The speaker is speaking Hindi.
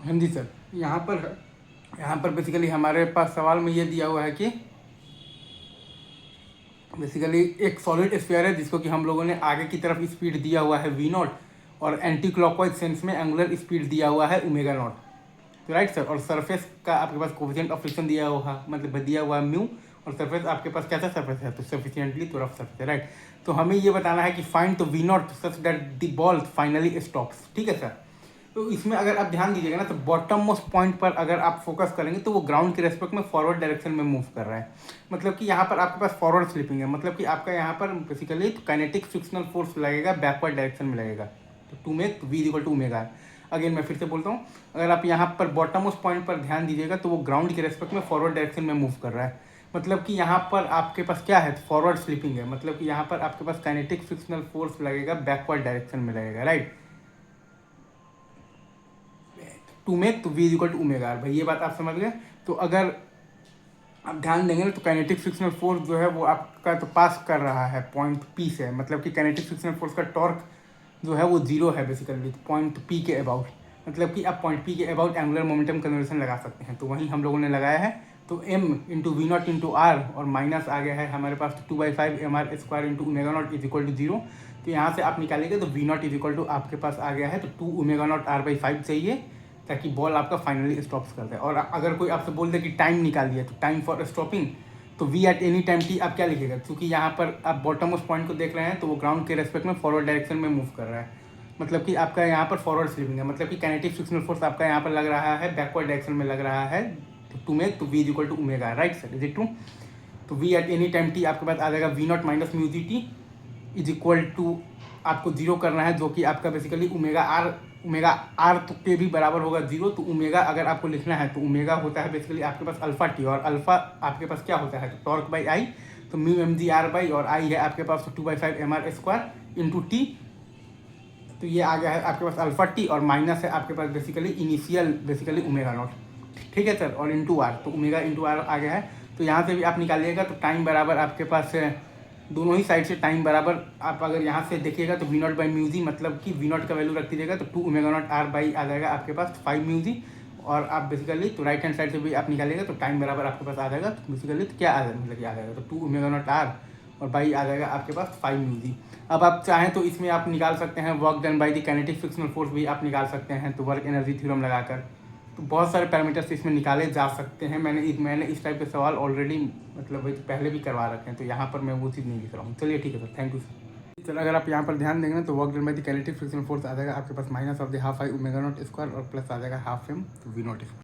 हाँ जी सर, यहाँ पर बेसिकली हमारे पास सवाल में ये दिया हुआ है कि बेसिकली एक सॉलिड स्फीयर है जिसको कि हम लोगों ने आगे की तरफ स्पीड दिया हुआ है v0 और एंटी क्लॉकवाइज सेंस में एंगुलर स्पीड दिया हुआ है ओमेगा नॉट। तो राइट सर, और सरफेस का आपके पास कोफिशिएंट ऑफ फ्रिक्शन दिया हुआ मतलब दिया हुआ है म्यू, और सरफेस आपके पास कैसा सरफेस है तो सफिशिएंटली तो रफ सरफेस है, राइट। तो हमें ये बताना है कि फाइंड तो v0 such that the ball finally stops. ठीक है सर। तो इसमें अगर आप ध्यान दीजिएगा ना तो बॉटम मोस्ट पॉइंट पर अगर आप फोकस करेंगे तो वो ग्राउंड के रेस्पेक्ट में फॉरवर्ड डायरेक्शन में मूव कर रहा है। मतलब कि यहाँ पर आपके पास फॉरवर्ड स्लिपिंग है, मतलब कि आपका यहाँ पर बेसिकली काइनेटिक फ्रिक्शनल फोर्स लगेगा बैकवर्ड डायरेक्शन में लगेगा। तो to make v equal to omega. Again मैं फिर से बोलता हूँ, अगर आप यहाँ पर बॉटम मोस्ट पॉइंट पर ध्यान दीजिएगा तो वो ग्राउंड के रेस्पेक्ट में फॉरवर्ड डायरेक्शन में मूव कर रहा है। मतलब कि यहाँ पर आपके पास क्या है, फॉरवर्ड स्लिपिंग है। मतलब कि यहाँ पर आपके पास काइनेटिक फ्रिक्शनल फोर्स लगेगा बैकवर्ड डायरेक्शन में लगेगा, राइट। टू मेक तो v इक्वल टू ओमेगा। भाई ये बात आप समझ गए। तो अगर आप ध्यान देंगे ना तो काइनेटिक फ्रिक्शनल फोर्स जो है वो आपका तो पास कर रहा है पॉइंट पी से। मतलब कि काइनेटिक फ्रिक्शनल फोर्स का टॉर्क जो है वो जीरो है बेसिकली पॉइंट पी के अबाउट। मतलब कि आप पॉइंट पी के अबाउट एंगुलर मोमेंटम कन्वर्जन लगा सकते हैं। तो वहीं हम लोगों ने लगाया है। तो m into v naught into r और माइनस आ गया है हमारे पास 2/5 mr square into omega naught is equal to 0। तो यहाँ से आप निकालेंगे तो we naught is equal to आपके पास आ गया है तो 2 ओमेगा नॉट r/5 चाहिए ताकि बॉल आपका फाइनली स्टॉप्स कर दे। और अगर कोई आपसे बोल दे कि टाइम निकालिए तो टाइम फॉर स्टॉपिंग तो v at any time t आप क्या लिखिएगा, क्योंकि यहाँ पर आप बॉटम उस पॉइंट को देख रहे हैं तो वो ग्राउंड के रेस्पेक्ट में फॉरवर्ड डायरेक्शन में मूव कर रहा है। मतलब कि आपका यहाँ पर फॉरवर्ड स्लिपिंग है। मतलब कि काइनेटिक फ्रिक्शनल फोर्स आपका यहाँ पर लग रहा है बैकवर्ड डायरेक्शन में लग रहा है टू मेक तो v equal to omega, right sir, is it true. तो v at any time t आपके पास आ जाएगा v naught minus mu g t is equal to आपको जीरो करना है जो कि आपका बेसिकली ओमेगा आर तो के भी बराबर होगा जीरो। तो ओमेगा अगर आपको लिखना है तो ओमेगा होता है बेसिकली आपके पास अल्फा टी, और अल्फा आपके पास क्या होता है तो टॉर्क बाई आई। तो mu M G R by और आई है आपके पास 2/5 mr स्क्वायर इंटू टी। तो ये आ गया है आपके पास अल्फा टी और माइनस है आपके पास basically initial basically omega naught. ठीक है सर, और इंटू आर तो ओमेगा इंटू आर आ गया है। तो यहाँ से भी आप निकालिएगा तो टाइम बराबर आपके पास दोनों ही साइड से टाइम बराबर आप अगर यहाँ से देखिएगा तो we not by mu G, मतलब कि वी नॉट का वैल्यू रख दीजिएगा तो 2 ओमेगा नॉट आर बाई आ जाएगा आपके पास 5 म्यू जी। और आप बेसिकली तो राइट हैंड साइड से भी आप निकालिएगा तो टाइम बराबर आपके पास आ जाएगा। तो बेसिकली तो क्या आ जाएगा मतलब क्या आ जाएगा तो 2 ओमेगा नॉट आर और बाई आ जाएगा आपके पास 5 म्यू जी। अब आप चाहें तो इसमें आप निकाल सकते हैं work done by the kinetic frictional force भी आप निकाल सकते हैं तो वर्क एनर्जी थ्योरम लगाकर। तो बहुत सारे पैरामीटर्स इसमें निकाले जा सकते हैं। मैंने इस टाइप के सवाल ऑलरेडी मतलब वही पहले भी करवा रखे हैं, तो यहाँ पर मैं वो चीज़ नहीं लिख रहा हूँ। चलिए ठीक है सर, थैंक यू सर। चलो अगर आप यहाँ पर ध्यान देंगे तो work done by the kinetic frictional force आ जाएगा आपके पास minus of the half I omega naught square और प्लस आ जाएगा हाफ एम तो वी नॉट स्क्वायर।